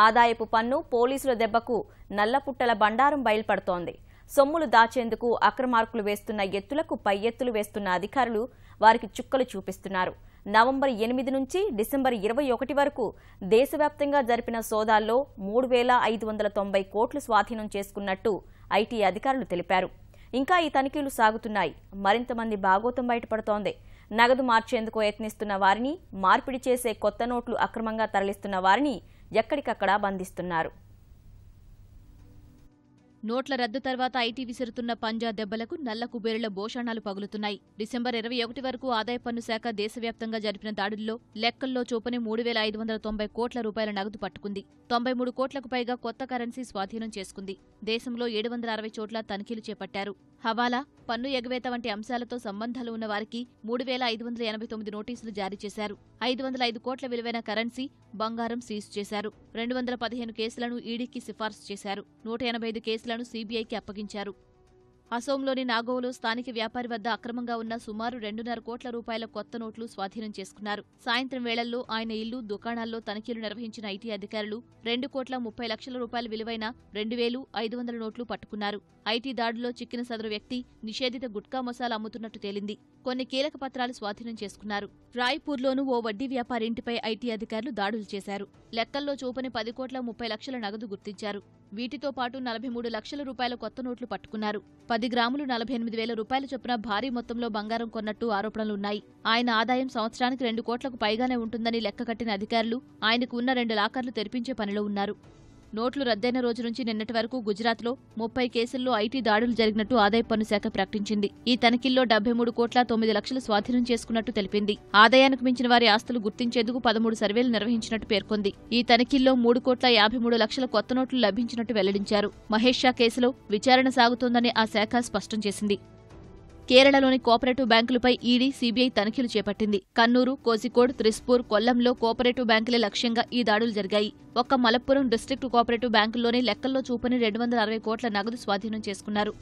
ఆదాయపు పన్ను పోలీసుల దెబ్బకు నల్లపుట్టల బండారం బయల్పడుతోంది. సొమ్ములు దాచేందుకు అక్రమార్కులు వేస్తున్న ఎత్తులకు పై ఎత్తులు వేస్తున్న అధికారులు వారికి చుక్కలు చూపిస్తున్నారు. నవంబర్ 8 నుంచి డిసెంబర్ 21 వరకు దేశవ్యాప్తంగా జరిపిన సోదాల్లో 3,590 కోట్లు స్వాధీనం చేసుకున్నట్టు ఐటీ అధికారులు తెలిపారు. ఇంకా ఈ తనిఖీలు సాగుతున్నాయి. మరింత మంది బాగోతం బయటపడుతోంది. నగదు మార్చేందుకు యత్నిస్తున్న వారిని, మార్పిడి చేసే కొత్త నోట్లు అక్రమంగా తరలిస్తున్న వారిని ఎక్కడికక్కడ బంధిస్తున్నారు. నోట్ల రద్దు తర్వాత ఐటీ విసురుతున్న పంజా దెబ్బలకు నల్ల కుబేరుల భోషాణాలు పగులుతున్నాయి. డిసెంబర్ 21 వరకు ఆదాయ పన్ను శాఖ దేశవ్యాప్తంగా జరిపిన దాడుల్లో లెక్కల్లో చూపని 3,590 కోట్ల రూపాయల నగదు పట్టుకుంది. 93 కోట్లకు పైగా కొత్త కరెన్సీ స్వాధీనం చేసుకుంది. దేశంలో 760 చోట్ల తనిఖీలు చేపట్టారు. హవాలా, పన్ను ఎగవేత వంటి అంశాలతో సంబంధాలు ఉన్న వారికి 3,589 నోటీసులు జారీ చేశారు. 505 కోట్ల విలువైన కరెన్సీ, బంగారం సీజ్ చేశారు. 215 కేసులను ఈడీకి సిఫార్సు చేశారు. 185 కేసులను సీబీఐకి అప్పగించారు. అసోంలోని నాగోలో స్థానిక వ్యాపారి వద్ద అక్రమంగా ఉన్న సుమారు 2.5 కోట్ల రూపాయల కొత్త నోట్లు స్వాధీనం చేసుకున్నారు. సాయంత్రం వేళల్లో ఆయన ఇల్లు, దుకాణాల్లో తనిఖీలు నిర్వహించిన ఐటీ అధికారులు 2 కోట్ల 30 లక్షల రూపాయల విలువైన 2,500 నోట్లు పట్టుకున్నారు. ఐటీ దాడుల్లో చిక్కిన సదరు వ్యక్తి నిషేధిత గుట్కా మసాలా అమ్ముతున్నట్టు తేలింది. కొన్ని కీలక పత్రాలు స్వాధీనం చేసుకున్నారు. రాయ్పూర్లోనూ ఓ వడ్డీ వ్యాపారి ఇంటిపై ఐటీ అధికారులు దాడులు చేశారు. లెక్కల్లో చూపని 10 కోట్ల 30 లక్షల నగదు గుర్తించారు. వీటితో పాటు 43 లక్షల రూపాయల కొత్త నోట్లు పట్టుకున్నారు. 10 గ్రాములు 48,000 రూపాయల చొప్పున భారీ మొత్తంలో బంగారం కొన్నట్టు ఆరోపణలున్నాయి. ఆయన ఆదాయం సంవత్సరానికి 2 కోట్లకు పైగానే ఉంటుందని లెక్కకట్టిన అధికారులు ఆయనకు ఉన్న 2 లాకర్లు తెరిపించే పనిలో ఉన్నారు. నోట్లు రద్దయిన రోజు నుంచి నిన్నటి వరకు గుజరాత్లో 30 కేసుల్లో ఐటీ దాడులు జరిగినట్టు ఆదాయ పన్ను శాఖ ప్రకటించింది. ఈ తనిఖీల్లో 73 కోట్ల 9 లక్షలు స్వాధీనం చేసుకున్నట్టు తెలిపింది. ఆదాయానికి మించిన వారి ఆస్తులు గుర్తించేందుకు 13 సర్వేలు నిర్వహించినట్టు పేర్కొంది. ఈ తనిఖీల్లో 3 కోట్ల 53 లక్షల కొత్త నోట్లు లభించినట్టు వెల్లడించారు. మహేష్ షా కేసులో విచారణ సాగుతోందని ఆ శాఖ స్పష్టం చేసింది. కేరళలోని కోఆపరేటివ్ బ్యాంకులపై ఈడీ, సీబీఐ తనిఖీలు చేపట్టింది. కన్నూరు, కోజికోడ్, త్రిస్పూర్, కొల్లంలో కోఆపరేటివ్ బ్యాంకులే లక్ష్యంగా ఈ దాడులు జరిగాయి. ఒక్క మలప్పురం డిస్ట్రిక్ట్ కోఆపరేటివ్ బ్యాంకుల్లోనే లెక్కల్లో చూపని 260 కోట్ల నగదు స్వాధీనం చేసుకున్నారు.